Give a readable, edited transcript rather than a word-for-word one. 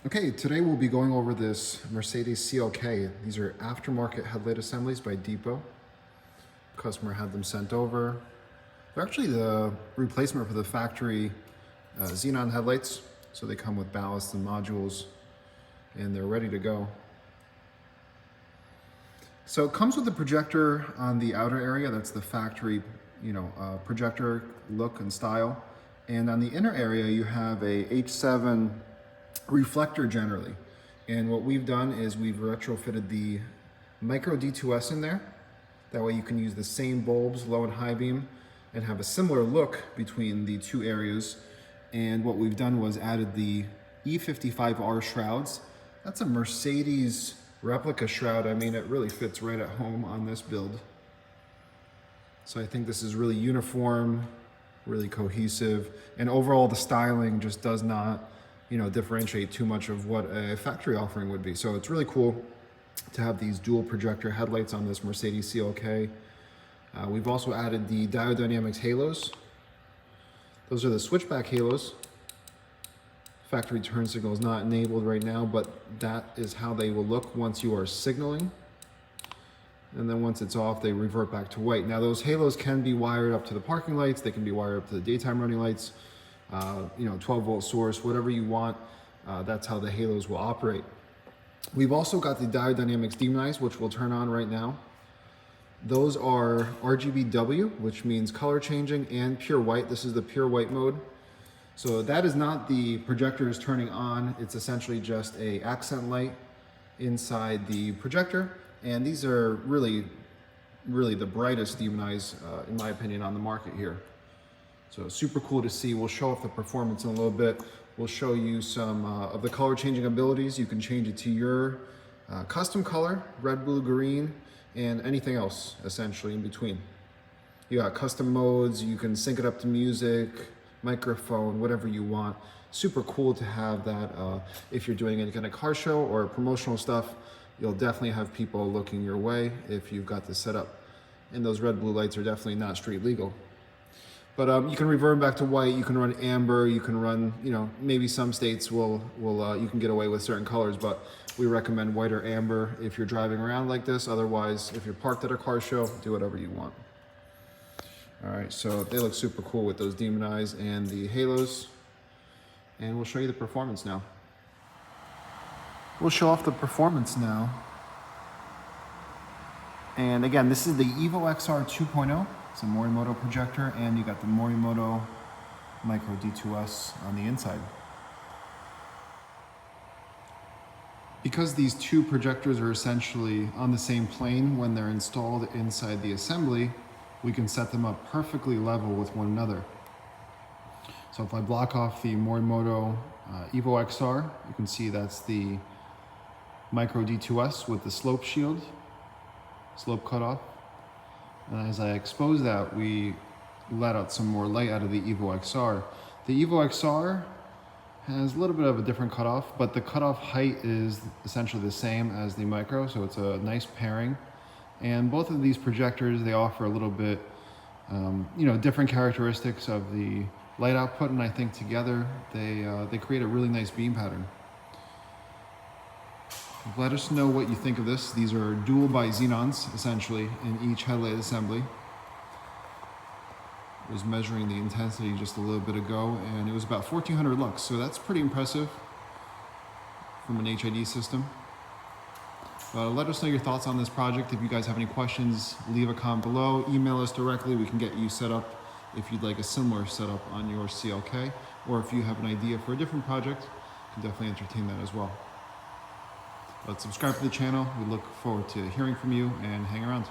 Okay, today we'll be going over this Mercedes CLK. These are aftermarket headlight assemblies by Depot. Customer had them sent over. They're actually the replacement for the factory xenon headlights. So they come with ballast and modules and they're ready to go. So it comes with a projector on the outer area. That's the factory, projector look and style. And on the inner area, you have a H7 reflector generally. And what we've done is we've retrofitted the micro D2S in there. That way you can use the same bulbs, low and high beam, and have a similar look between the two areas. And what we've done was added the E55R shrouds. That's a Mercedes replica shroud. I mean, it really fits right at home on this build. So I think this is really uniform, really cohesive, and overall the styling just does not differentiate too much of what a factory offering would be. So it's really cool to have these dual projector headlights on this Mercedes CLK. We've also added the Diodynamics halos. Those are the switchback halos. Factory turn signal is not enabled right now, but that is how they will look once you are signaling. And then once it's off, they revert back to white. Now those halos can be wired up to the parking lights. They can be wired up to the daytime running lights. 12-volt source, whatever you want. That's how the halos will operate. We've also got the Diodynamics demonized, which we'll turn on right now. Those are RGBW, which means color changing, and pure white. This is the pure white mode. So that is not the projector is turning on. It's essentially just a accent light inside the projector. And these are really the brightest demonized, in my opinion, on the market here. So super cool to see. We'll show off the performance in a little bit. We'll show you some of the color changing abilities. You can change it to your custom color, red, blue, green, and anything else essentially in between. You got custom modes. You can sync it up to music, microphone, whatever you want. Super cool to have that. If you're doing any kind of car show or promotional stuff, you'll definitely have people looking your way if you've got this set up. And those red, blue lights are definitely not street legal. But you can revert back to white, you can run amber, you can run, maybe some states will you can get away with certain colors, but we recommend white or amber if you're driving around like this. Otherwise, if you're parked at a car show, do whatever you want. All right, so they look super cool with those demonized and the halos. And we'll show you the performance now. We'll show off the performance now. And again, this is the Evo XR 2.0. It's a Morimoto projector, and you got the Morimoto Micro D2S on the inside. Because these two projectors are essentially on the same plane when they're installed inside the assembly, we can set them up perfectly level with one another. So if I block off the Morimoto Evo XR, you can see that's the Micro D2S with the slope shield, slope cutoff. And as I expose that, we let out some more light out of the Evo XR. The Evo XR has a little bit of a different cutoff, but the cutoff height is essentially the same as the Micro, so it's a nice pairing. And both of these projectors, they offer a little bit, different characteristics of the light output, and I think together they create a really nice beam pattern. Let us know what you think of this. These are dual by xenons, essentially, in each headlight assembly. I was measuring the intensity just a little bit ago, and it was about 1400 lux, so that's pretty impressive from an HID system. Let us know your thoughts on this project. If you guys have any questions, leave a comment below. Email us directly. We can get you set up if you'd like a similar setup on your CLK, or if you have an idea for a different project, you can definitely entertain that as well. But subscribe to the channel. We look forward to hearing from you, and hang around.